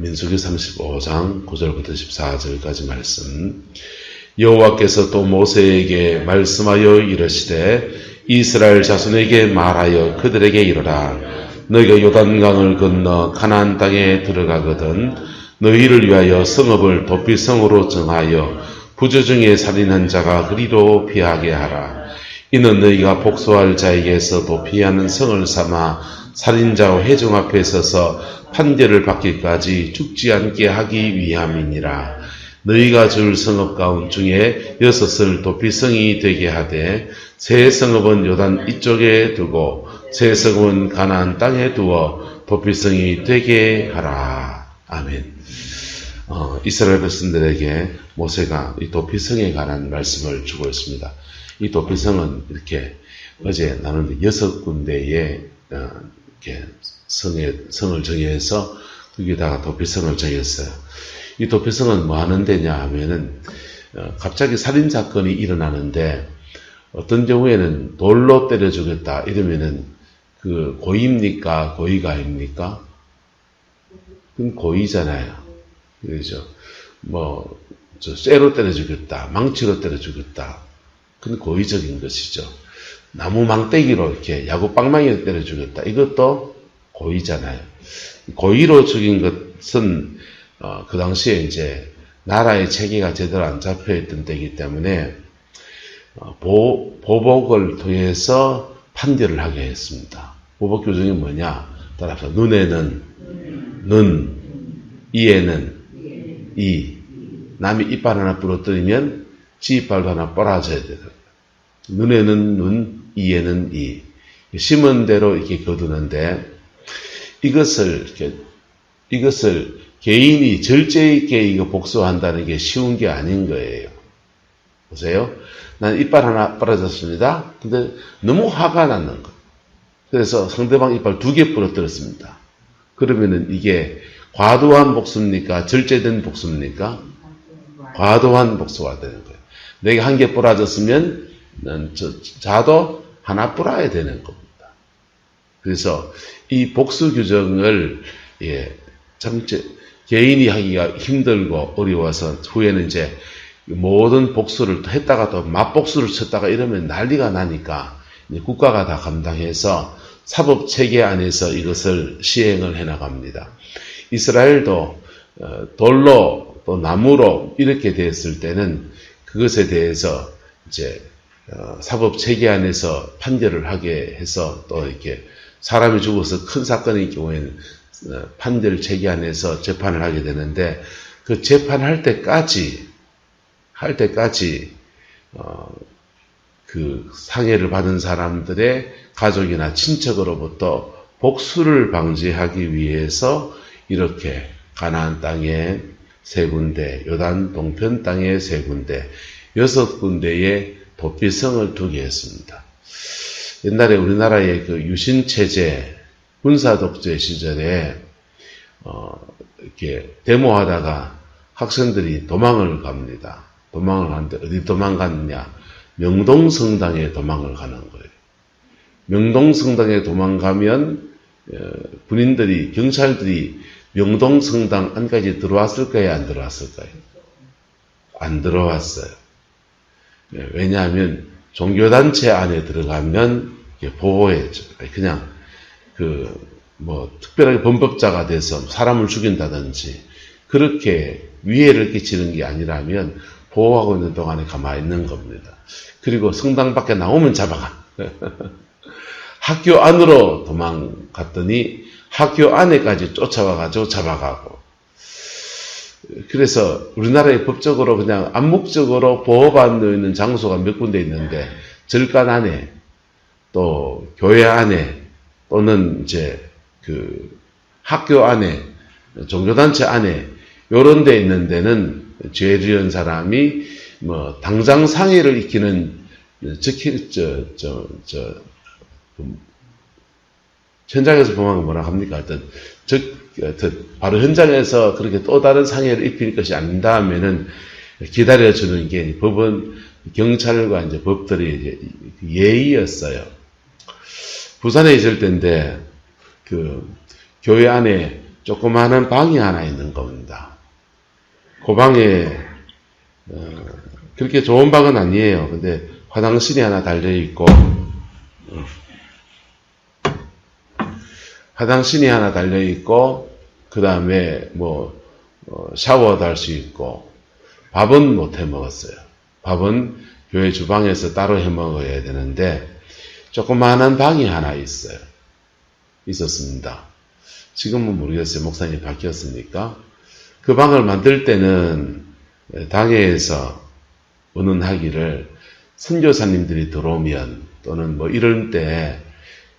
민수기 35장 9절부터 14절까지 말씀. 여호와께서 또 모세에게 말씀하여 이르시되 이스라엘 자손에게 말하여 그들에게 이르라. 너희가 요단강을 건너 가나안 땅에 들어가거든 너희를 위하여 성읍을 도피성으로 정하여 부조 중에 살인한 자가 그리로 피하게 하라. 이는 너희가 복수할 자에게서 도피하는 성을 삼아 살인자와 회중 앞에 서서 판결을 받기까지 죽지 않게 하기 위함이니라. 너희가 줄 성읍 가운 중에 6을 도피성이 되게 하되 세 성읍은 요단 이쪽에 두고 세 성읍은 가나안 땅에 두어 도피성이 되게 하라. 아멘. 이스라엘 백성들에게 모세가 이 도피성에 관한 말씀을 주고 있습니다. 이 도피성은 이렇게 어제 나눈 6군데의 이렇게 성을 정해서 거기다가 도피성을 정했어요. 이 도피성은 뭐 하는 데냐 하면은 갑자기 살인 사건이 일어나는데 어떤 경우에는 돌로 때려 죽였다 이러면은 그 고의입니까? 고의가 아닙니까? 그건 고의잖아요. 그렇죠? 뭐 쇠로 때려 죽였다, 망치로 때려 죽였다. 그건 고의적인 것이죠. 나무 망대기로 이렇게 야구 빵망이로 때려 죽였다. 이것도 고의잖아요. 고의로 죽인 것은 그 당시에 이제 나라의 체계가 제대로 안 잡혀 있던 때이기 때문에 보복을 통해서 판결을 하게 했습니다. 보복 규정이 뭐냐? 따라서 눈에는 눈, 이에는 이, 남이 이빨 하나 부러뜨리면 지 이빨도 하나 빨아져야 돼요. 눈에는 눈, 이에는 이. 심은 대로 이렇게 거두는데 이것을 개인이 절제 있게 이거 복수한다는 게 쉬운 게 아닌 거예요. 보세요. 난 이빨 하나 빨아졌습니다. 근데 너무 화가 나는 거예요. 그래서 상대방 이빨 2개 부러뜨렸습니다. 그러면은 이게 과도한 복수입니까? 절제된 복수입니까? 과도한 복수가 되는 거예요. 내가 1개 부러졌으면 자도 하나 뿌라야 되는 겁니다. 그래서 이 복수 규정을 개인이 하기가 힘들고 어려워서 후에는 이제 모든 복수를 했다가 또 맞복수를 쳤다가 이러면 난리가 나니까 국가가 다 감당해서 사법 체계 안에서 이것을 시행을 해나갑니다. 이스라엘도 돌로 또 나무로 이렇게 됐을 때는 그것에 대해서 이제 사법 체계 안에서 판결을 하게 해서 또 이렇게 사람이 죽어서 큰 사건의 경우에는 판결 체계 안에서 재판을 하게 되는데 그 재판할 때까지 그 상해를 받은 사람들의 가족이나 친척으로부터 복수를 방지하기 위해서 이렇게 가나안 땅에 3군데, 요단 동편 땅에 3군데, 6군데의 도피성을 두게 했습니다. 옛날에 우리나라의 그 유신체제, 군사독재 시절에, 이렇게 데모하다가 학생들이 도망을 갑니다. 도망을 하는데 어디 도망갔느냐? 명동성당에 도망을 가는 거예요. 명동성당에 도망가면, 군인들이, 경찰들이 명동성당 안까지 들어왔을까요? 안 들어왔을까요? 안 들어왔어요. 왜냐하면 종교단체 안에 들어가면 보호해줘. 그냥 특별하게 범법자가 돼서 사람을 죽인다든지 그렇게 위해를 끼치는 게 아니라면 보호하고 있는 동안에 가만히 있는 겁니다. 그리고 성당 밖에 나오면 잡아가. 학교 안으로 도망갔더니 학교 안에까지 쫓아와가지고 잡아가고. 그래서 우리나라의 법적으로 그냥 암묵적으로 보호받고 있는 장소가 몇 군데 있는데 절간 안에 또 교회 안에 또는 이제 그 학교 안에 종교단체 안에 요런 데 있는 데는 죄 지은 사람이 뭐 당장 상해를 익히는 현장에서 보면 뭐라 합니까? 하여튼 바로 현장에서 그렇게 또 다른 상해를 입힐 것이 아닌다 하면은 기다려주는 게 법은 경찰과 이제 법들이 이제 예의였어요. 부산에 있을 때인데 그 교회 안에 조그마한 방이 하나 있는 겁니다. 그 방에 그렇게 좋은 방은 아니에요. 근데 화장실이 하나 달려있고 그 다음에 뭐 샤워도 할 수 있고 밥은 못 해 먹었어요. 밥은 교회 주방에서 따로 해 먹어야 되는데 조그마한 방이 하나 있었습니다. 지금은 모르겠어요. 목사님이 바뀌었으니까. 그 방을 만들 때는 당회에서 의논하기를 선교사님들이 들어오면 또는 뭐 이럴 때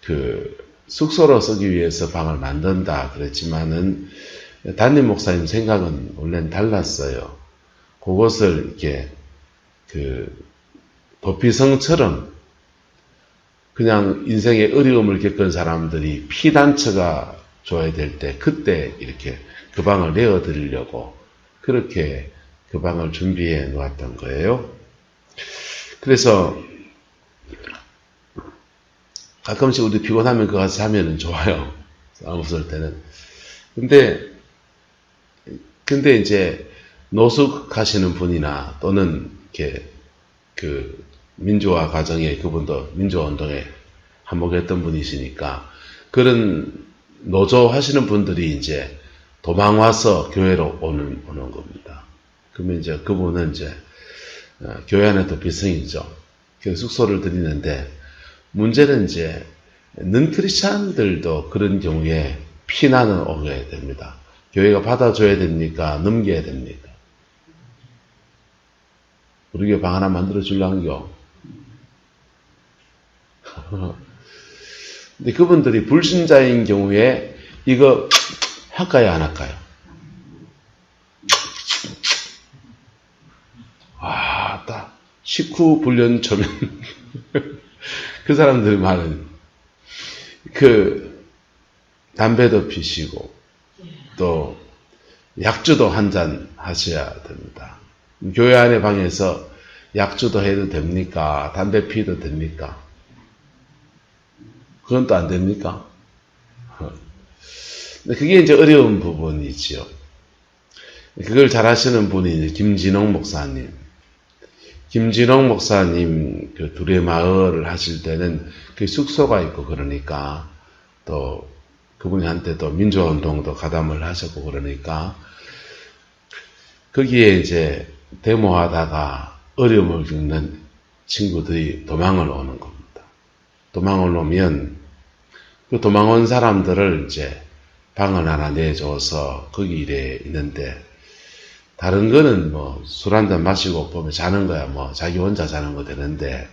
그 숙소로 쓰기 위해서 방을 만든다 그랬지만은 담임 목사님 생각은 원래는 달랐어요. 그것을 이렇게 그 도피성처럼 그냥 인생의 어려움을 겪은 사람들이 피단처가 줘야 될 때 그때 이렇게 그 방을 내어드리려고 그렇게 그 방을 준비해 놓았던 거예요. 그래서 가끔씩 우리 피곤하면 그거 가서 자면은 좋아요. 싸움 없을 때는. 근데 이제 노숙하시는 분이나 또는 이렇게 그 민주화 과정에 그분도 민주화 운동에 한몫했던 분이시니까 그런 노조 하시는 분들이 이제 도망와서 교회로 오는 겁니다. 그러면 이제 그분은 이제 교회 안에 도피성이죠. 그래서 숙소를 드리는데 문제는 이제 넌크리스찬들도 그런 경우에 피난을 오게 됩니다. 교회가 받아줘야 됩니까? 넘겨야 됩니까? 우리 교회 방 하나 만들어 줄랑겨. 근데 그분들이 불신자인 경우에 이거 할까요? 안 할까요? 딱 식후 불련 초면 그 사람들 말은 그 담배도 피시고 또 약주도 한 잔 하셔야 됩니다. 교회 안에 방에서 약주도 해도 됩니까? 담배 피도 됩니까? 그건 또 안 됩니까? 그게 이제 어려운 부분이지요. 그걸 잘 하시는 분이 이제 김진홍 목사님 그 둘의 마을을 하실 때는 그 숙소가 있고 그러니까 또 그분이 한때 또 민주화 운동도 가담을 하셨고 그러니까 거기에 이제 데모하다가 어려움을 겪는 친구들이 도망을 오는 겁니다. 도망을 오면 그 도망온 사람들을 이제 방을 하나 내줘서 거기 일에 있는데 다른 거는 뭐 술 한잔 마시고 보면 자는 거야 뭐 자기 혼자 자는 거 되는데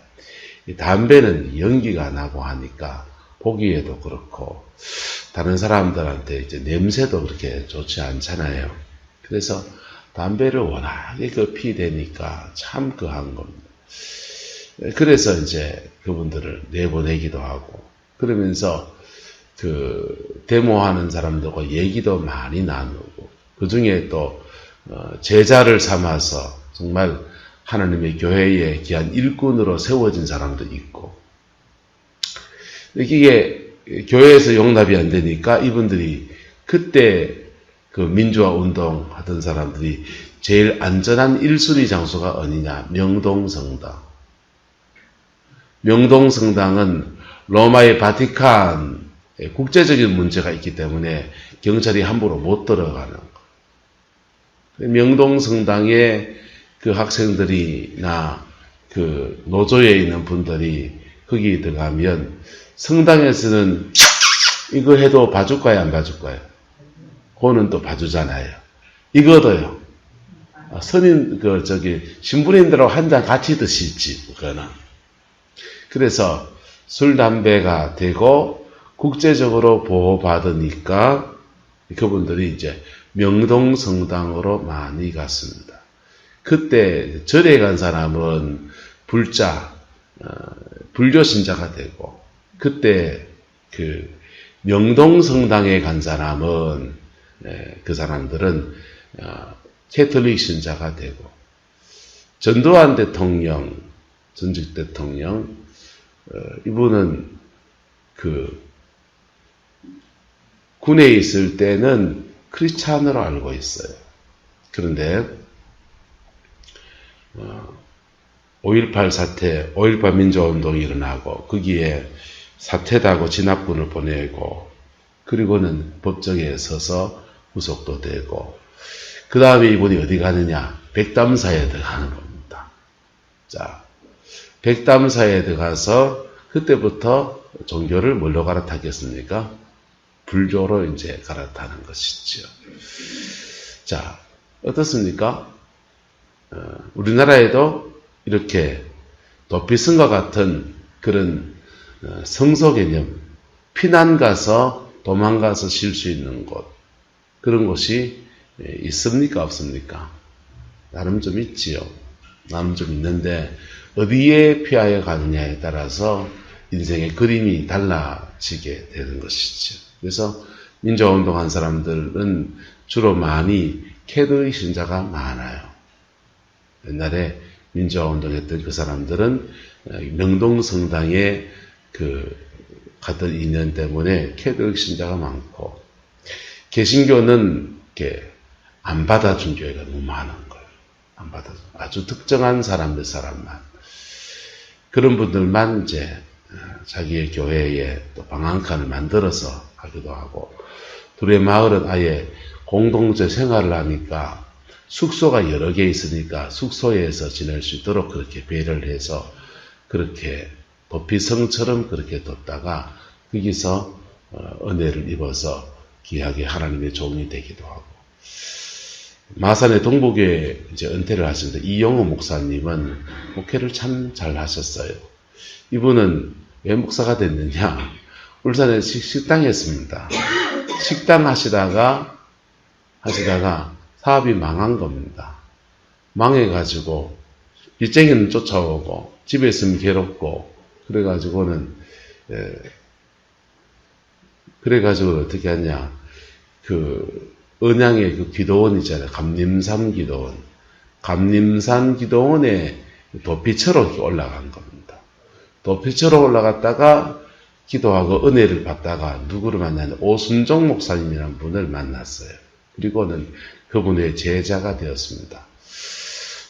이 담배는 연기가 나고 하니까 보기에도 그렇고 다른 사람들한테 이제 냄새도 그렇게 좋지 않잖아요. 그래서 담배를 워낙에 피대니까 참 한 겁니다. 그래서 이제 그분들을 내보내기도 하고 그러면서 그 데모하는 사람들과 얘기도 많이 나누고 그 중에 또 제자를 삼아서 정말 하나님의 교회에 귀한 일꾼으로 세워진 사람도 있고 이게 교회에서 용납이 안 되니까 이분들이 그때 그 민주화 운동 하던 사람들이 제일 안전한 1순위 장소가 어디냐? 명동성당. 명동성당은 로마의 바티칸 국제적인 문제가 있기 때문에 경찰이 함부로 못 들어가는 거. 명동성당에 그 학생들이나 그 노조에 있는 분들이 거기 들어가면 성당에서는 이거 해도 봐줄까요? 안 봐줄까요? 그거는 또 봐주잖아요. 이거도요. 신부님들하고 한잔 같이 드시지, 그거는. 그래서 술, 담배가 되고 국제적으로 보호받으니까 그분들이 이제 명동성당으로 많이 갔습니다. 그때 절에 간 사람은 불교신자가 되고 그때 그 명동성당에 간 사람은 그 사람들은 캐톨릭 신자가 되고 전두환 대통령 전직 대통령 이분은 그 군에 있을 때는 크리스찬으로 알고 있어요. 그런데 5.18 사태, 5.18 민주화운동이 일어나고 거기에 사퇴다고 진압군을 보내고 그리고는 법정에 서서 구속도 되고 그 다음에 이분이 어디 가느냐? 백담사에 들어가는 겁니다. 자, 백담사에 들어가서 그때부터 종교를 뭘로 갈아타겠습니까? 불교로 이제 갈아타는 것이죠. 자, 어떻습니까? 우리나라에도 이렇게 도피성과 같은 그런 성소 개념, 피난 가서 도망가서 쉴 수 있는 곳, 그런 곳이 있습니까? 없습니까? 나름 좀 있지요. 나름 좀 있는데 어디에 피하여 가느냐에 따라서 인생의 그림이 달라지게 되는 것이죠. 그래서 민주화운동한 사람들은 주로 많이 캐톨릭 신자가 많아요. 옛날에 민주화운동했던 그 사람들은 명동성당에 갔던 인연 때문에 캐톨릭 신자가 많고 개신교는 이렇게 안 받아준 교회가 너무 많은 거예요. 안 받아준 아주 특정한 사람만 그런 분들만 이제 자기의 교회에 또 방한칸을 만들어서 하기도 하고 둘의 마을은 아예 공동체 생활을 하니까 숙소가 여러 개 있으니까 숙소에서 지낼 수 있도록 그렇게 배려를 해서 그렇게 도피성처럼 그렇게 뒀다가 거기서 은혜를 입어서 귀하게 하나님의 종이 되기도 하고 마산의 동부교회 이제 은퇴를 하셨는데 이영호 목사님은 목회를 참 잘 하셨어요. 이분은 왜 목사가 됐느냐? 울산에 식당 했습니다. 식당 하시다가 사업이 망한 겁니다. 망해가지고 빚쟁이는 쫓아오고 집에 있으면 괴롭고 그래가지고는 어떻게 하냐? 은양의 그 기도원 있잖아요. 감림산 기도원. 감림산 기도원에 도피처로 올라간 겁니다. 도피처로 올라갔다가 기도하고 은혜를 받다가 누구를 만나냐? 오순종 목사님이라는 분을 만났어요. 그리고는 그분의 제자가 되었습니다.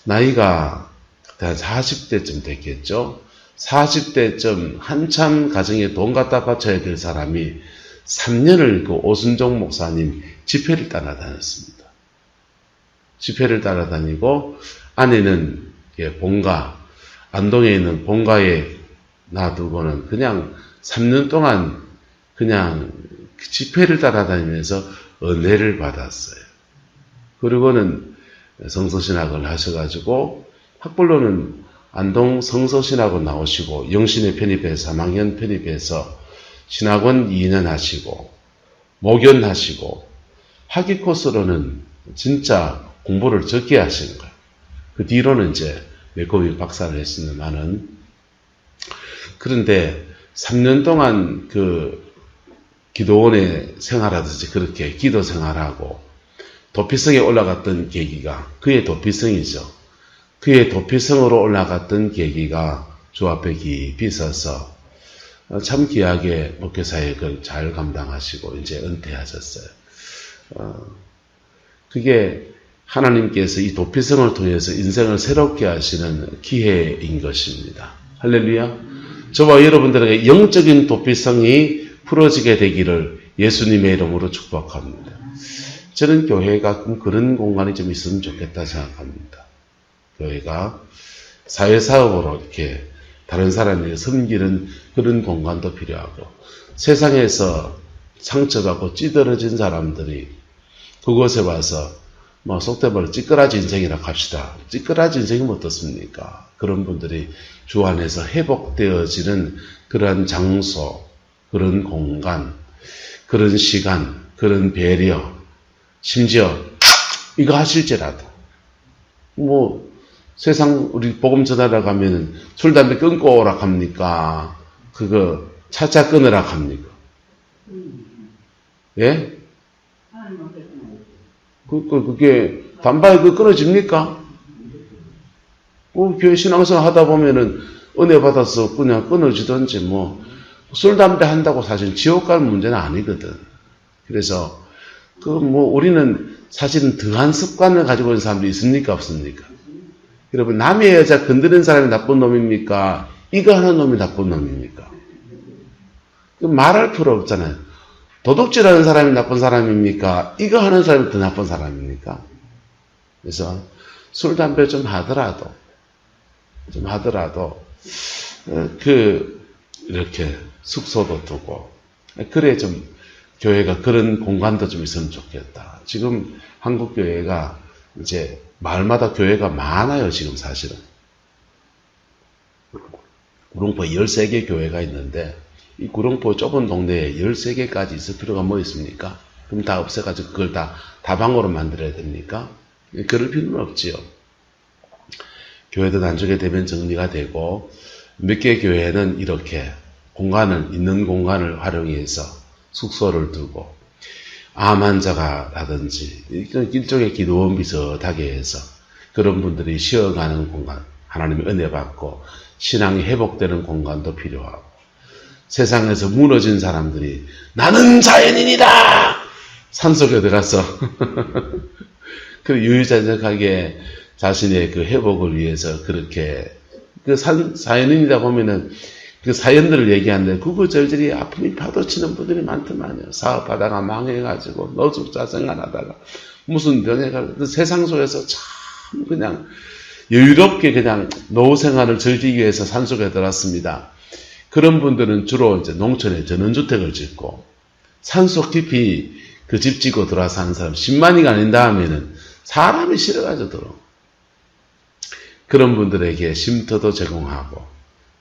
나이가 그때 한 40대쯤 됐겠죠? 40대쯤 한참 가정에 돈 갖다 바쳐야 될 사람이 3년을 그 오순종 목사님 집회를 따라다녔습니다. 집회를 따라다니고 아내는 본가, 안동에 있는 본가에 놔두고는 그냥 3년 동안 그냥 집회를 따라다니면서 은혜를 받았어요. 그리고는 성서신학을 하셔가지고 학벌로는 안동 성서신학을 나오시고 영신에 편입해서 3학년 편입해서 신학원 2년 하시고 목연하시고 학위 코스로는 진짜 공부를 적게 하시는 거예요. 그 뒤로는 이제 매코비 박사를 했으면은 그런데 3년 동안 그 기도원에 생활하듯이 그렇게 기도 생활하고 도피성에 올라갔던 계기가 그의 도피성이죠. 그의 도피성으로 올라갔던 계기가 주 앞에 깊이 서서 참 귀하게 목회사역을 잘 감당하시고 이제 은퇴하셨어요. 그게 하나님께서 이 도피성을 통해서 인생을 새롭게 하시는 기회인 것입니다. 할렐루야. 저와 여러분들에게 영적인 도피성이 풀어지게 되기를 예수님의 이름으로 축복합니다. 저는 교회가 그런 공간이 좀 있으면 좋겠다 생각합니다. 교회가 사회사업으로 이렇게 다른 사람에게 섬기는 그런 공간도 필요하고 세상에서 상처받고 찌들어진 사람들이 그곳에 와서 속된 말로 찌끄라지 인생이라고 합시다. 찌끄라지 인생이면 어떻습니까? 그런 분들이 주 안에서 회복되어지는 그런 장소, 그런 공간, 그런 시간, 그런 배려, 심지어 이거 하실지라도 세상 우리 복음 전하러 가면은 술 담배 끊고 오라 합니까? 그거 차차 끊으라 합니까? 예? 그게 단발에 끊어집니까? 교회 신앙생활 하다 보면은 은혜 받아서 그냥 끊어지든지 술 담배 한다고 사실 지옥 갈 문제는 아니거든. 그래서 우리는 사실은 더한 습관을 가지고 있는 사람들이 있습니까? 없습니까? 여러분, 남의 여자 건드린 사람이 나쁜 놈입니까? 이거 하는 놈이 나쁜 놈입니까? 말할 필요 없잖아요. 도둑질하는 사람이 나쁜 사람입니까? 이거 하는 사람이 더 나쁜 사람입니까? 그래서 술, 담배 좀 하더라도 이렇게 숙소도 두고, 그래 좀 교회가 그런 공간도 좀 있으면 좋겠다. 지금 한국 교회가 이제 마을마다 교회가 많아요, 지금 사실은. 구룡포에 13개 교회가 있는데, 이 구룡포 좁은 동네에 13개까지 있을 필요가 뭐 있습니까? 그럼 다 없애가지고 그걸 다 다방으로 만들어야 됩니까? 그럴 필요는 없지요. 교회도 나중에 되면 정리가 되고, 몇 개 교회는 이렇게 있는 공간을 활용해서 숙소를 두고, 암 환자가라든지, 일종의 기도원 비슷하게 해서 그런 분들이 쉬어가는 공간, 하나님의 은혜 받고 신앙이 회복되는 공간도 필요하고, 세상에서 무너진 사람들이 나는 자연인이다! 산속에 들어가서 유유자적하게 자신의 그 회복을 위해서 그렇게 자연인이다 보면은 그 사연들을 얘기하는데 그거 저희들이 아픔이 파도치는 분들이 많더만요. 사업하다가 망해가지고 노숙자 생활하다가 무슨 병해가지고 세상 속에서 참 그냥 여유롭게 그냥 노후 생활을 즐기기 위해서 산속에 들어왔습니다. 그런 분들은 주로 이제 농촌에 전원주택을 짓고 산속 깊이 그 집 짓고 들어와서 사는 사람 10만이가 아닌 다음에는 사람이 싫어가지고 들어. 그런 분들에게 쉼터도 제공하고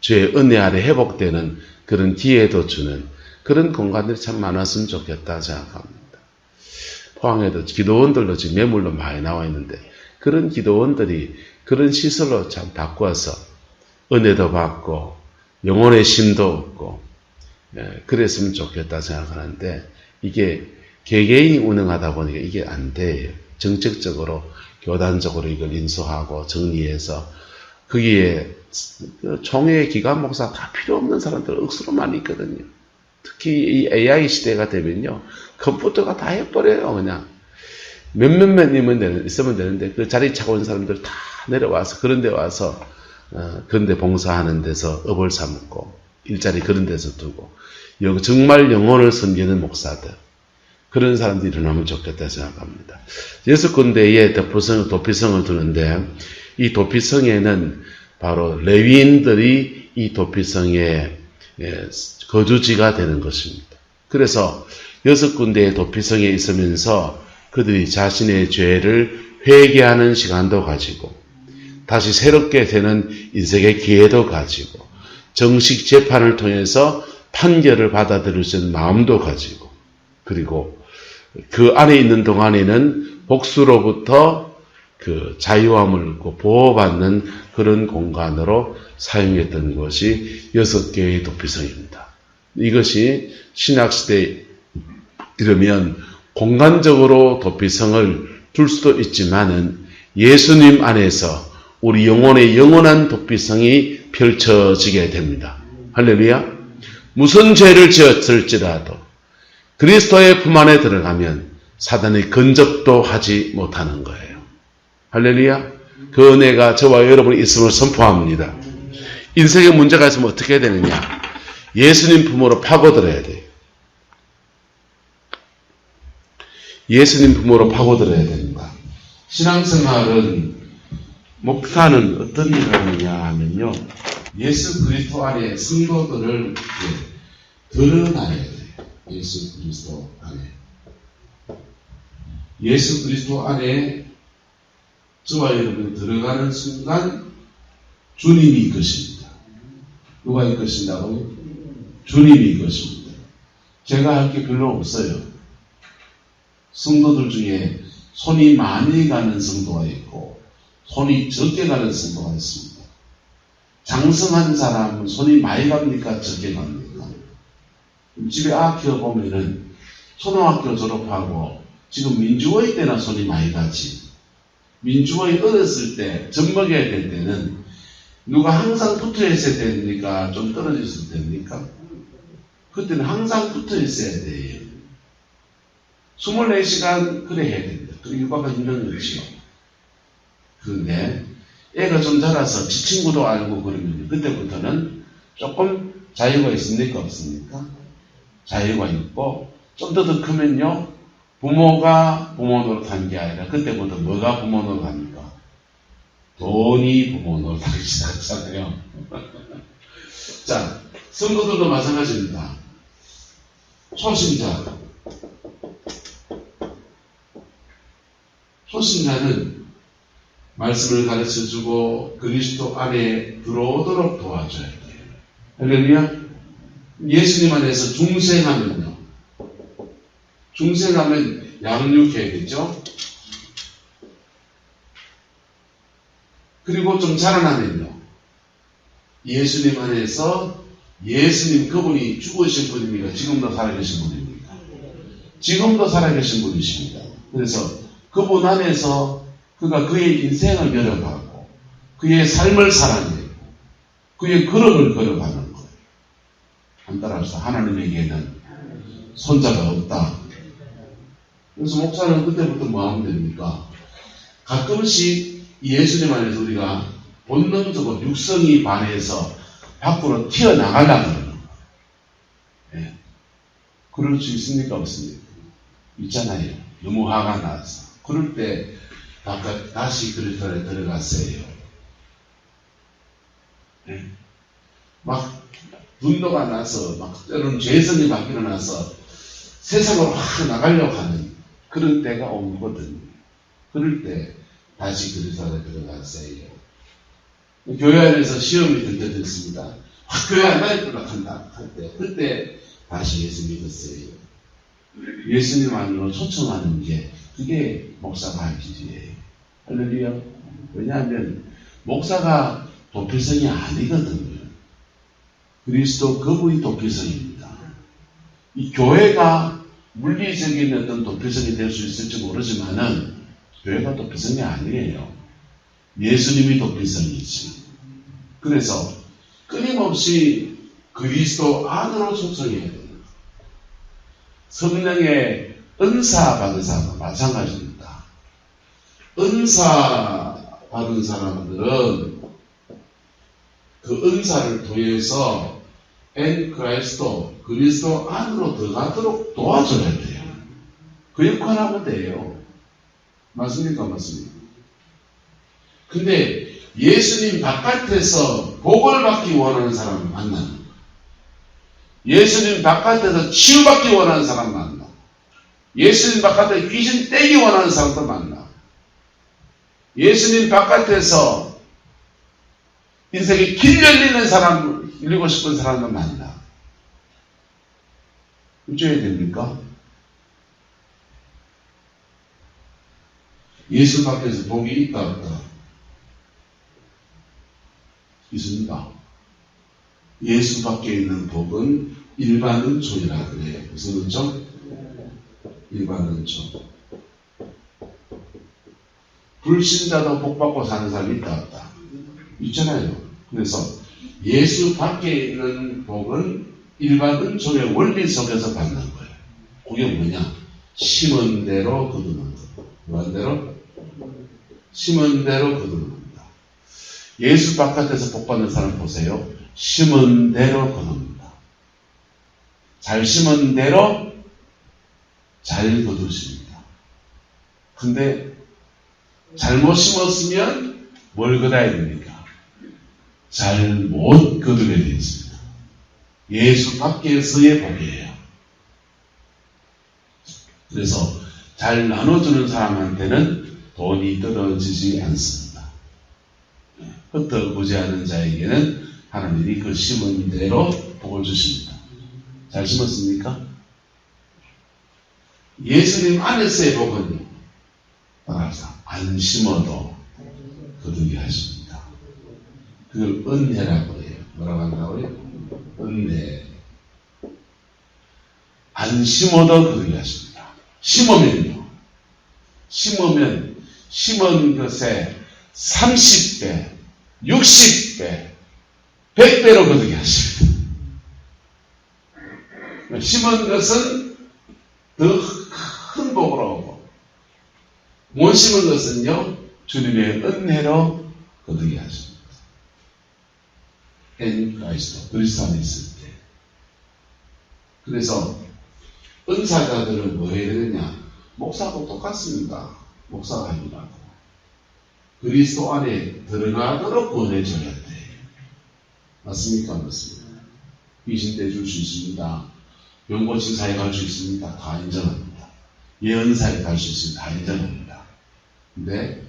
주의 은혜 아래 회복되는 그런 기회도 주는 그런 공간들이 참 많았으면 좋겠다 생각합니다. 포항에도 기도원들도 지금 매물로 많이 나와 있는데 그런 기도원들이 그런 시설로 참 바꿔서 은혜도 받고 영혼의 쉼도 얻고 그랬으면 좋겠다 생각하는데 이게 개개인이 운영하다 보니까 이게 안 돼요. 정책적으로 교단적으로 이걸 인수하고 정리해서 거기에 총회 기관 목사 다 필요 없는 사람들 억수로 많이 있거든요. 특히 이 AI 시대가 되면요. 컴퓨터가 다 해버려요. 그냥 몇몇몇님은 있으면 되는데 그 자리 차고 있는 사람들 다 내려와서 그런 데 와서 그런 데 봉사하는 데서 업을 삼고 일자리 그런 데서 두고 정말 영혼을 섬기는 목사들 그런 사람들이 일어나면 좋겠다 생각합니다. 6군데에 도피성을 두는데 이 도피성에는 바로 레위인들이 이 도피성의 거주지가 되는 것입니다. 그래서 6군데의 도피성에 있으면서 그들이 자신의 죄를 회개하는 시간도 가지고 다시 새롭게 되는 인생의 기회도 가지고 정식 재판을 통해서 판결을 받아들일 수 있는 마음도 가지고 그리고 그 안에 있는 동안에는 복수로부터 그 자유함을 보호받는 그런 공간으로 사용했던 것이 6개의 도피성입니다. 이것이 신약시대에 이르면 공간적으로 도피성을 둘 수도 있지만은 예수님 안에서 우리 영혼의 영원한 도피성이 펼쳐지게 됩니다. 할렐루야. 무슨 죄를 지었을지라도 그리스도의 품 안에 들어가면 사단의 근접도 하지 못하는 거예요. 할렐루야. 그 은혜가 저와 여러분이 있음을 선포합니다. 인생에 문제가 있으면 어떻게 해야 되느냐. 예수님 품으로 파고들어야 돼요. 예수님 품으로 파고들어야 됩니다. 신앙생활은 목사는 어떤 일을 하느냐 하면요. 예수 그리스도 안에 성도들을 드러나야 돼요. 예수 그리스도 안에. 예수 그리스도 안에 저와 여러분이 들어가는 순간 주님이 이끄십니다. 누가 이끄신다고요? 주님이 이끄십니다. 제가 할 게 별로 없어요. 성도들 중에 손이 많이 가는 성도가 있고 손이 적게 가는 성도가 있습니다. 장성한 사람은 손이 많이 갑니까? 적게 갑니까? 집에 아 키워보면은 초등학교 졸업하고 지금 민주화의 때나 손이 많이 가지. 민주화의 어렸을 때, 젖 먹여야 될 때는 누가 항상 붙어 있어야 됩니까? 좀 떨어져 있어야 됩니까? 그때는 항상 붙어 있어야 돼요. 24시간 그래 해야 됩니다. 그 육아가 힘든 거지요. 그런데 애가 좀 자라서 지 친구도 알고 그러면 그때부터는 조금 자유가 있습니까? 없습니까? 자유가 있고 좀 더 크면요. 부모가 부모 노릇하는 게 아니라 그때부터 뭐가 부모 노릇합니까? 돈이 부모 노릇하기 시작하잖아요. 자, 성도들도 마찬가지입니다. 초신자는 말씀을 가르쳐주고 그리스도 안에 들어오도록 도와줘야 돼요. 할렐루야. 예수님 안에서 중생하면 양육해야 되죠. 그리고 좀 자라나면요. 예수님 안에서 예수님 그분이 죽으신 분입니까? 지금도 살아계신 분입니까? 지금도 살아계신 분이십니다. 그래서 그분 안에서 그가 그의 인생을 열어가고 그의 삶을 살아내고 그의 걸음을 걸어가는 거예요. 따라서 하나님에게는 손자가 없다. 그래서 목사는 그때부터 뭐 하면 됩니까? 가끔씩 예수님 안에서 우리가 본능적으로 육성이 반해서 밖으로 튀어나가려고 하는 거예요. 예. 그럴 수 있습니까? 없습니까? 있잖아요. 너무 화가 나서. 그럴 때 다시 그리스도에 들어갔어요. 예. 막 분노가 나서 막 때로는 죄성이 막 일어나서 세상으로 확 나가려고 하는 그런 때가 오거든요. 그럴 때 다시 그리스도에 들어갔어요. 교회 안에서 시험이 던져졌습니다. 교회 안 다닐 것 한다 할 때, 그때 다시 예수 믿었어요. 예수님 안으로 초청하는 게 그게 목사가 할 길이에요. 할렐루야. 왜냐하면 목사가 도피성이 아니거든요. 그리스도 그분이 도피성입니다. 이 교회가 물리적인 어떤 도피성이 될 수 있을지 모르지만은 교회가 도피성이 아니에요. 예수님이 도피성이지. 그래서 끊임없이 그리스도 안으로 초청해야 됩니다. 성령의 은사 받은 사람은 마찬가지입니다. 은사 받은 사람들은 그 은사를 통해서 그리스도 안으로 들어가도록 도와줘야 돼요. 그 역할을 하면 돼요. 맞습니까? 맞습니까? 근데 예수님 바깥에서 복을 받기 원하는 사람을 만나는 거예요. 예수님 바깥에서 치유받기 원하는 사람 만나. 예수님 바깥에 귀신 떼기 원하는 사람도 만나. 예수님 바깥에서 인생에 길 열리는 사람, 열리고 싶은 사람도 만나. 어쩌야 됩니까? 예수 밖에서 복이 있다 없다? 있습니다. 예수 밖에 있는 복은 일반 은총이라 그래요. 무슨 은총? 일반 은총. 불신자도 복받고 사는 사람이 있다 없다? 있잖아요. 그래서 예수 밖에 있는 복은 일반 은총의 원리 속에서 받는 거예요. 그게 뭐냐? 심은 대로 거두는 거. 뭐한 대로? 심은 대로 거두는 겁니다. 예수 바깥에서 복 받는 사람 보세요. 심은 대로 거둡니다. 잘 심은 대로 잘 거두십니다. 근데 잘못 심었으면 뭘 거둬야 됩니까? 잘못 거두게 되어 있습니다. 예수 밖에서의 복이에요. 그래서 잘 나눠주는 사람한테는 돈이 떨어지지 않습니다. 흩어보지 자에게는 하나님이 그 심은 대로 복을 주십니다. 잘 심었습니까? 예수님 안에서의 복은 따라서 안 심어도 거두게 하십니다. 그걸 은혜라고 해요. 뭐라고 한다고요? 은혜. 안 심어도 거두게 하십니다. 심으면요. 심은 것에 30배, 60배, 100배로 거두게 하십니다. 심은 것은 더 큰 복으로 오고 못 심은 것은요 주님의 은혜로 거두게 하십니다. 엔 크라이스도 그리스도 안에 있을 때. 그래서 은사자들은 뭐 해야 되느냐? 목사하고 똑같습니다. 목사가 아니라고 그리스도 안에 들어가도록 권해줘야 돼. 맞습니까? 맞습니다. 귀신 떼줄 수 있습니다. 병고친 사에 갈 수 있습니다. 다 인정합니다. 예언사에 갈 수 있습니다. 다 인정합니다. 근데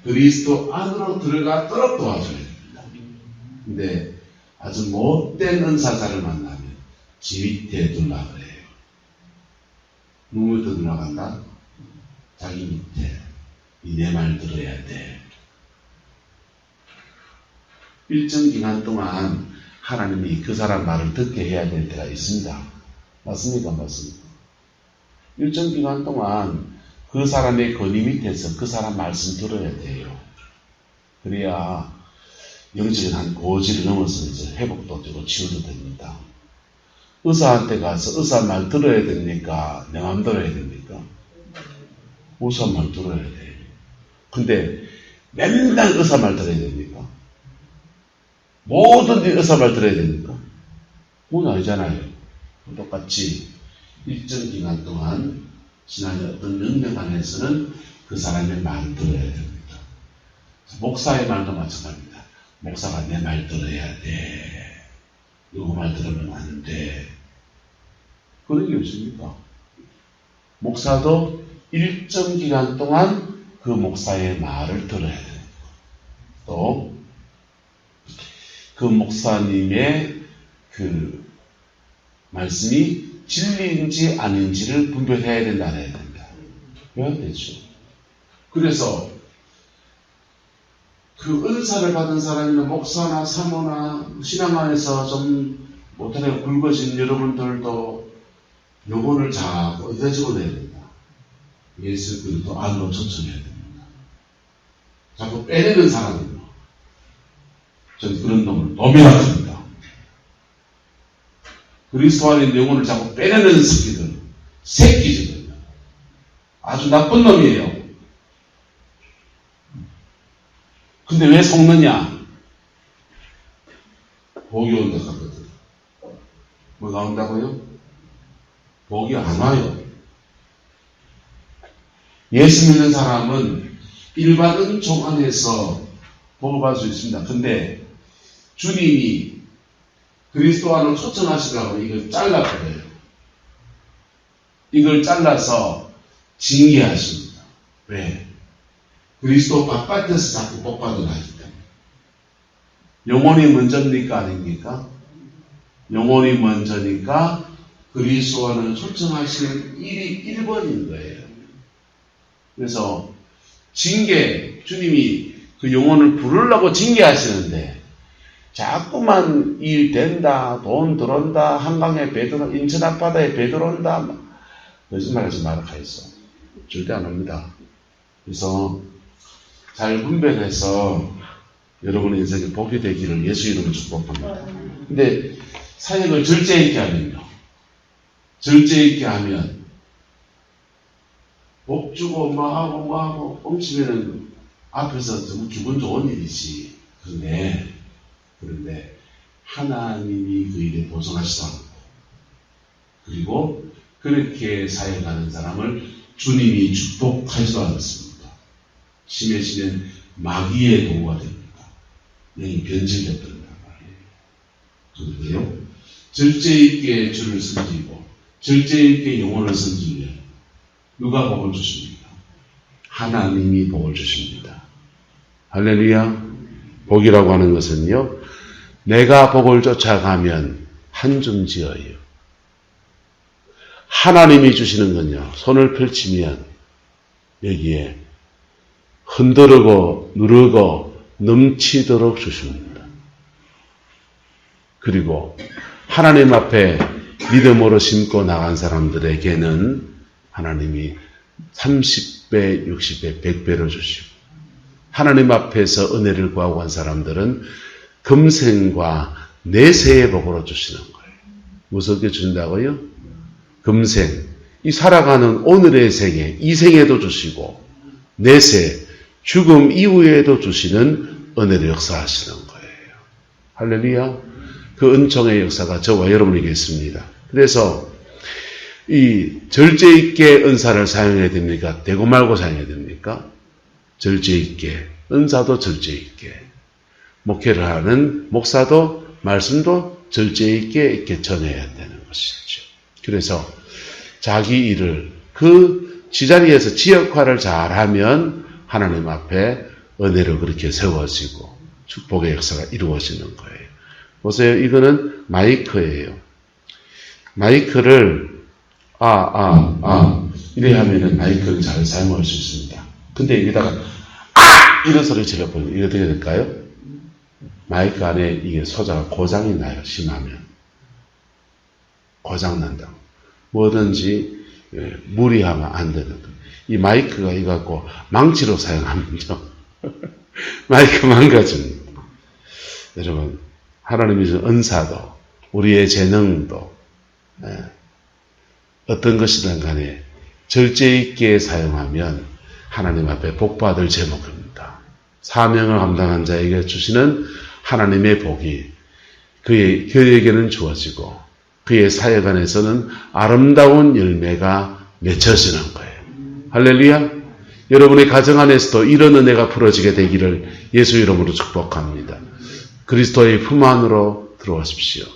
그리스도 안으로 들어가도록 도와줘야 됩니다. 근데 아주 못된 은사자를 만나면 지 밑에 둘라 그래요. 누구 밑에 들어간다? 자기 밑에. 내 말 들어야 돼. 일정 기간 동안 하나님이 그 사람 말을 듣게 해야 될 때가 있습니다. 맞습니까? 맞습니까? 일정 기간 동안 그 사람의 권위 밑에서 그 사람 말씀 들어야 돼요. 그래야 영적인 한 고지를 넘어서 이제 회복도 되고 치유도 됩니다. 의사한테 가서 의사 말 들어야 됩니까? 내 맘 들어야 됩니까? 의사 말 들어야 돼요. 근데 맨날 의사 말 들어야 됩니까? 뭐든지 의사 말 들어야 됩니까? 그건 아니잖아요. 똑같이 일정 기간 동안 지난해 어떤 능력 안에서는 그 사람의 말을 들어야 됩니다. 목사의 말도 마찬가지입니다. 목사가 내 말 들어야 돼. 누구 말 들으면 안 돼. 그런 게 없습니까? 목사도 일정 기간 동안 그 목사의 말을 들어야 됩니다. 또 그 목사님의 그 말씀이 진리인지 아닌지를 분별해야 된다 해야 된다. 해야 되죠. 그래서 그 은사를 받은 사람이나 목사나 사모나 신앙 안에서 좀 못하게 굵어진 여러분들도 요거를 자꾸 어디다 집어내야 된다. 예수 그리스도 안으로 초청해야 됩니다. 자꾸 빼내는 사람은요. 전 그런 놈을 노멸합니다. 그리스도 안에 영혼을 자꾸 빼내는 새끼들은 아주 나쁜 놈이에요. 근데 왜 속느냐? 복이 온다 하거든. 뭐 나온다고요? 복이 안 와요. 예수 믿는 사람은 일반 은총 안에서 복을 받을 수 있습니다. 근데 주님이 그리스도 안으로 초청하시라고 이걸 잘라버려요. 이걸 잘라서 징계하십니다. 왜? 그리스도 바깥에서 자꾸 복 받으라기 때문에. 영혼이 먼저입니까? 아닙니까? 영혼이 먼저니까 그리스도 안으로 초청하시는 일이 1번인 거예요. 그래서 징계, 주님이 그 영혼을 부르려고 징계하시는데 자꾸만 일 된다, 돈 들어온다, 한강에 배 들어온다, 인천 앞바다에 배 들어온다, 거짓말하지 말아 가있어. 절대 안 합니다. 그래서 잘 분별해서 여러분의 인생에 복이 되기를 예수 이름으로 축복합니다. 근데 사역을 절제 있게 하면 복 주고 뭐하고 뻥치면은 앞에서 좀 기분 좋은 일이지. 그런데 하나님이 그 일에 보존하시도 않고 그리고 그렇게 사역하는 사람을 주님이 축복하지도 않습니다. 심해지면 마귀의 도구가 됩니다. 영이 변질되어 버린단 말이에요. 그런데요, 절제 있게 주를 섬기고 절제 있게 영혼을 섬기면 누가 복을 주십니까? 하나님이 복을 주십니다. 할렐루야. 복이라고 하는 것은요, 내가 복을 쫓아가면 한 줌 지어요. 하나님이 주시는 건요, 손을 펼치면 여기에 흔들고 누르고 넘치도록 주십니다. 그리고 하나님 앞에 믿음으로 심고 나간 사람들에게는 하나님이 30배, 60배, 100배로 주시고, 하나님 앞에서 은혜를 구하고 한 사람들은 금생과 내세의 복으로 주시는 거예요. 무섭게 주신다고요? 금생, 이 살아가는 오늘의 생에, 이 생에도 주시고 내세, 죽음 이후에도 주시는 은혜를 역사하시는 거예요. 할렐루야. 그 은총의 역사가 저와 여러분에게 있습니다. 그래서 이 절제 있게 은사를 사용해야 됩니까? 되고 말고 사용해야 됩니까? 절제 있게, 은사도 절제 있게, 목회를 하는 목사도 말씀도 절제 있게 이렇게 전해야 되는 것이죠. 그래서 자기 일을 그 지자리에서 지역화를 잘하면 하나님 앞에 은혜로 그렇게 세워지고 축복의 역사가 이루어지는 거예요. 보세요. 이거는 마이크예요. 마이크를 이래 하면은 마이크를 잘 사용할 수 있습니다. 근데 여기다가 이런 소리 질러버리면 이게 어떻게 될까요? 마이크 안에 이게 소자가 고장이 나요. 심하면 고장난다. 뭐든지 무리하면 안 되는 거예요. 이 마이크가 이거 갖고 망치로 사용하면요 마이크 망가집니다. 여러분, 하나님이 준 은사도 우리의 재능도 어떤 것이든 간에 절제 있게 사용하면 하나님 앞에 복받을 제목입니다. 사명을 감당한 자에게 주시는 하나님의 복이 그에게는 주어지고 그의 사역 안에서는 아름다운 열매가 맺혀지는 거예요. 할렐루야. 여러분의 가정 안에서도 이런 은혜가 풀어지게 되기를 예수 이름으로 축복합니다. 그리스도의 품 안으로 들어오십시오.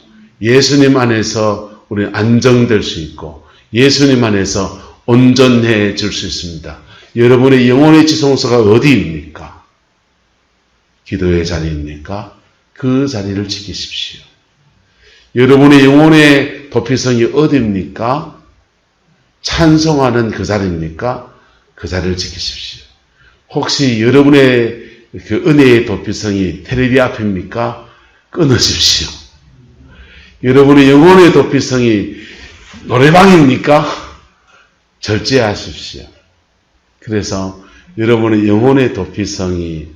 예수님 안에서 우리는 안정될 수 있고 예수님 안에서 온전해질 수 있습니다. 여러분의 영혼의 지성소가 어디입니까? 기도의 자리입니까? 그 자리를 지키십시오. 여러분의 영혼의 도피성이 어디입니까? 찬송하는 그 자리입니까? 그 자리를 지키십시오. 혹시 여러분의 그 은혜의 도피성이 텔레비 앞입니까? 끊으십시오. 여러분의 영혼의 도피성이 노래방입니까? 절제하십시오. 그래서 여러분의 영혼의 도피성이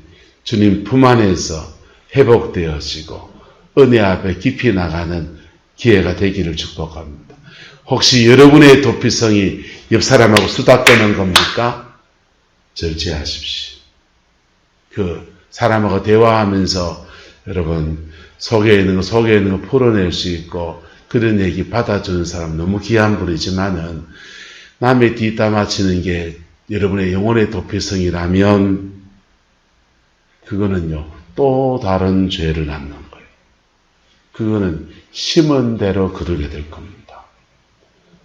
주님 품 안에서 회복되어지고 은혜 앞에 깊이 나가는 기회가 되기를 축복합니다. 혹시 여러분의 도피성이 옆 사람하고 수다 떠는 겁니까? 절제하십시오. 그 사람하고 대화하면서 여러분 속에 있는 거 풀어낼 수 있고 그런 얘기 받아주는 사람 너무 귀한 분이지만은 남의 뒷담 맞히는 게 여러분의 영혼의 도피성이라면 그거는요 또 다른 죄를 낳는 거예요. 그거는 심은 대로 거두게 될 겁니다.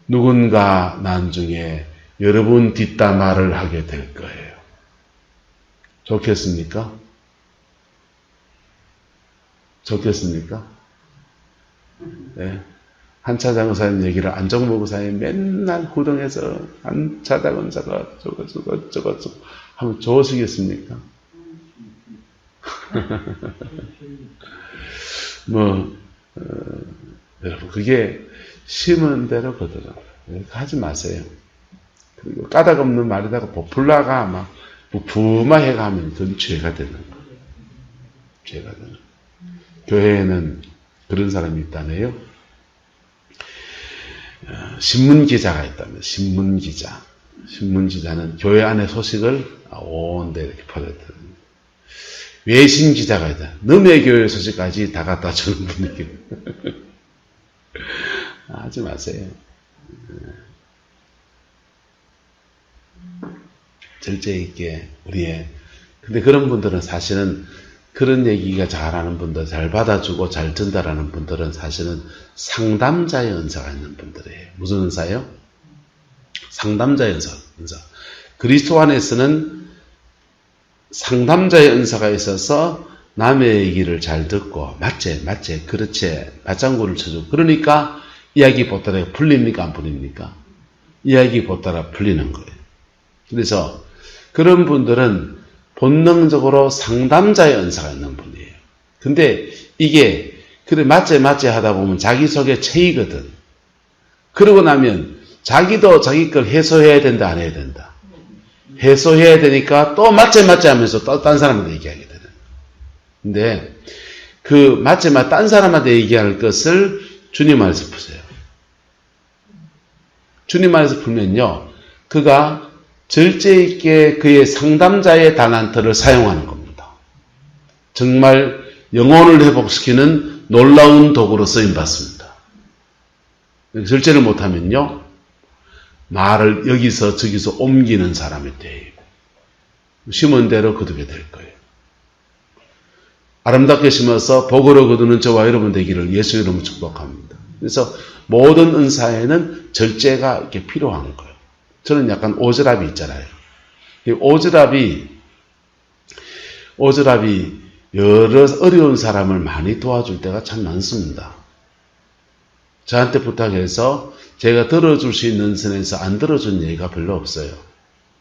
누군가 나중에 여러분 뒷담화를 하게 될 거예요. 좋겠습니까? 좋겠습니까? 네. 한차장 의사님 얘기를 안정복 의사님 맨날 후동해서 한차장 의사가 저거 하면 좋으시겠습니까? 여러분 그게 심은 대로 거두라. 하지 마세요. 그리고 까닭 없는 말에다가 보풀라가 막 부마해가 하면 그건 죄가 되는 거예요. 죄가 되는 거예요. 교회에는 그런 사람이 있다네요. 신문기자가 있다면 신문기자. 신문기자는 교회 안의 소식을 온데 이렇게 퍼뜨립니다. 외신기자가 있다. 너네 교회 소식까지 다 갖다 주는 분위기. 하지 마세요. 절제 있게 근데 그런 분들은 사실은 그런 얘기가 잘하는 분들, 잘 받아주고 잘 전달하는 분들은 사실은 상담자의 은사가 있는 분들이에요. 무슨 은사예요? 상담자의 은사. 그리스도 안에서는 상담자의 은사가 있어서 남의 얘기를 잘 듣고 맞지, 그렇지, 맞장구를 쳐주고 그러니까 이야기 보따라 풀립니까? 안 풀립니까? 이야기 보따라 풀리는 거예요. 그래서 그런 분들은 본능적으로 상담자의 은사가 있는 분이에요. 근데 이게 그래 맞지 하다 보면 자기 속에 채이거든. 그러고 나면 자기도 자기 걸 해소해야 된다 안 해야 된다. 해소해야 되니까 또 맞지 하면서 또 딴 사람한테 얘기하게 되는. 근데 그 맞지 딴 사람한테 얘기할 것을 주님 안에서 푸세요. 주님 안에서 풀면요, 그가 절제 있게 그의 상담자의 달란트를 사용하는 겁니다. 정말 영혼을 회복시키는 놀라운 도구로 쓰임받습니다. 절제를 못하면요, 말을 여기서 저기서 옮기는 사람이 돼요. 심은 대로 거두게 될 거예요. 아름답게 심어서 복으로 거두는 저와 여러분 되기를 예수 이름으로 축복합니다. 그래서 모든 은사에는 절제가 이렇게 필요한 거예요. 저는 약간 오지랖이 있잖아요. 이 오지랖이 여러 어려운 사람을 많이 도와줄 때가 참 많습니다. 저한테 부탁해서 제가 들어줄 수 있는 선에서 안 들어준 얘기가 별로 없어요.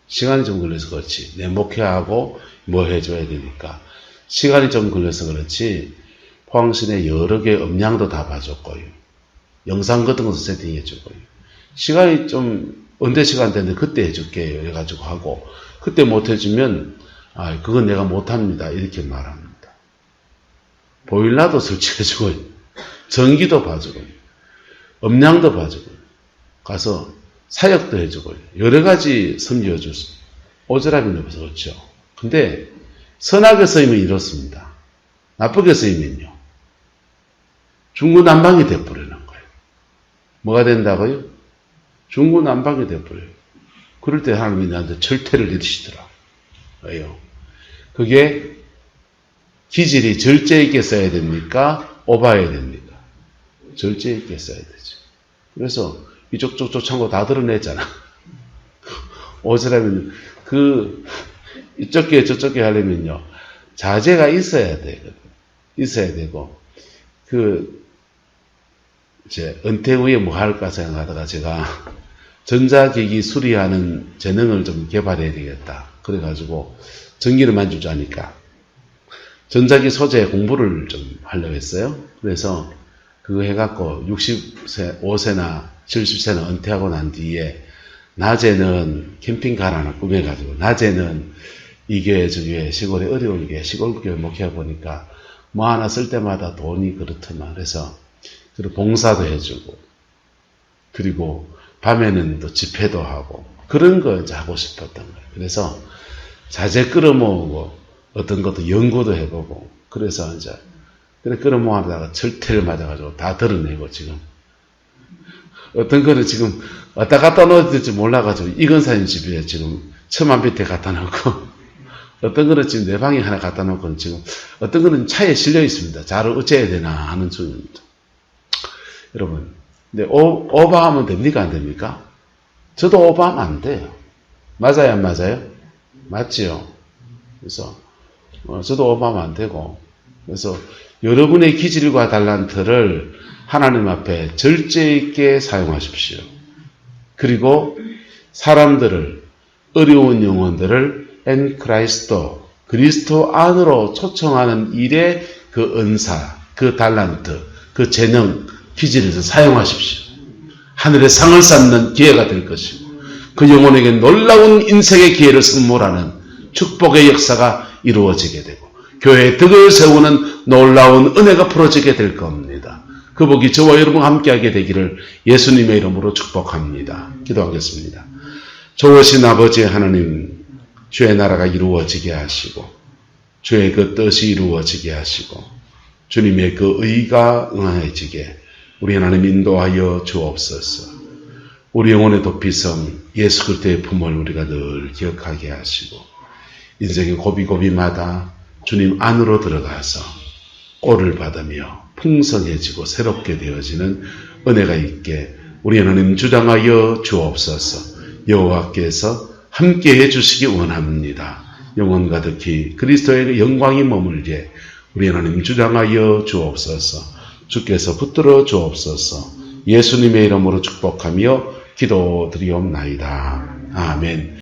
시간이 좀 걸려서 그렇지. 내 목회하고 뭐 해줘야 되니까. 시간이 좀 걸려서 그렇지. 포항시내 여러 개 음량도 다 봐줬고요. 영상 같은 것도 세팅해주고요. 시간이 좀 언제 시간 되는데 그때 해줄게요. 해가지고 하고, 그때 못 해주면 그건 내가 못합니다. 이렇게 말합니다. 보일러도 설치해주고요. 전기도 봐주고요. 음량도 봐주고요. 가서 사역도 해주고요. 여러 가지 섬겨줄 수, 오지랖이 넓어서 그렇죠. 근데 선하게 쓰이면 이렇습니다. 나쁘게 쓰이면요, 중구난방이 돼버리는 거예요. 뭐가 된다고요? 중구난방이 돼버려요. 그럴 때 하나님이 나한테 절퇴를 내리시더라. 왜요? 그게 기질이 절제 있게 써야 됩니까? 오바해야 됩니까? 절제 있게 써야 되죠. 그래서 이쪽 저쪽 창고 다 드러냈잖아. 오지랖은 이쪽 게 저쪽 게 하려면요, 자제가 있어야 되거든. 있어야 되고, 이제 은퇴 후에 뭐 할까 생각하다가 제가 전자기기 수리하는 재능을 좀 개발해야 되겠다. 그래가지고 전기를 만들자니까 전자기 소재 공부를 좀 하려고 했어요. 그래서 그거 해갖고 65세나 70세나 은퇴하고 난 뒤에 낮에는 캠핑카 하나 꾸며가지고, 낮에는 이게 저게 시골에 어려운 게 시골교회 목회해 보니까 뭐 하나 쓸 때마다 돈이 그렇더만. 그래서 봉사도 해주고, 그리고 밤에는 또 집회도 하고, 그런 거 이제 하고 싶었던 거예요. 그래서 자재 끌어모으고, 어떤 것도 연구도 해보고, 그래서 이제 그래 끌어모으다가 철퇴를 맞아가지고 다 드러내고, 지금 어떤 거는 지금 왔다 갖다 놓아야 될지 몰라가지고 이건사님 집에 지금 처만 밑에 갖다 놓고, 어떤 거는 지금 내 방에 하나 갖다 놓고, 지금 어떤 거는 차에 실려 있습니다. 잘 어째야 되나 하는 중입니다. 여러분, 근데 오버하면 됩니까? 안 됩니까? 저도 오버하면 안 돼요. 맞아요? 안 맞아요? 맞지요? 그래서 저도 오버하면 안 되고, 그래서 여러분의 기질과 달란트를 하나님 앞에 절제 있게 사용하십시오. 그리고 사람들을, 어려운 영혼들을 엔크라이스토, 그리스도 안으로 초청하는 일에 그 은사, 그 달란트, 그 재능, 기질을 사용하십시오. 하늘의 상을 쌓는 기회가 될 것이고, 그 영혼에게 놀라운 인생의 기회를 선물하는 축복의 역사가 이루어지게 되고, 교회의 덕을 세우는 놀라운 은혜가 풀어지게 될 겁니다. 그 복이 저와 여러분 함께하게 되기를 예수님의 이름으로 축복합니다. 기도하겠습니다. 좋으신 아버지 하나님, 주의 나라가 이루어지게 하시고, 주의 그 뜻이 이루어지게 하시고, 주님의 그 의가 응하여지게 우리 하나님 인도하여 주옵소서. 우리 영혼의 도피성 예수 그리스도의 품을 우리가 늘 기억하게 하시고, 인생의 고비고비마다 주님 안으로 들어가서 꼴을 받으며 풍성해지고 새롭게 되어지는 은혜가 있게 우리 하나님 주장하여 주옵소서. 여호와께서 함께해 주시기 원합니다. 영혼 가득히 그리스도의 영광이 머물게 우리 하나님 주장하여 주옵소서. 주께서 붙들어 주옵소서. 예수님의 이름으로 축복하며 기도드리옵나이다. 아멘.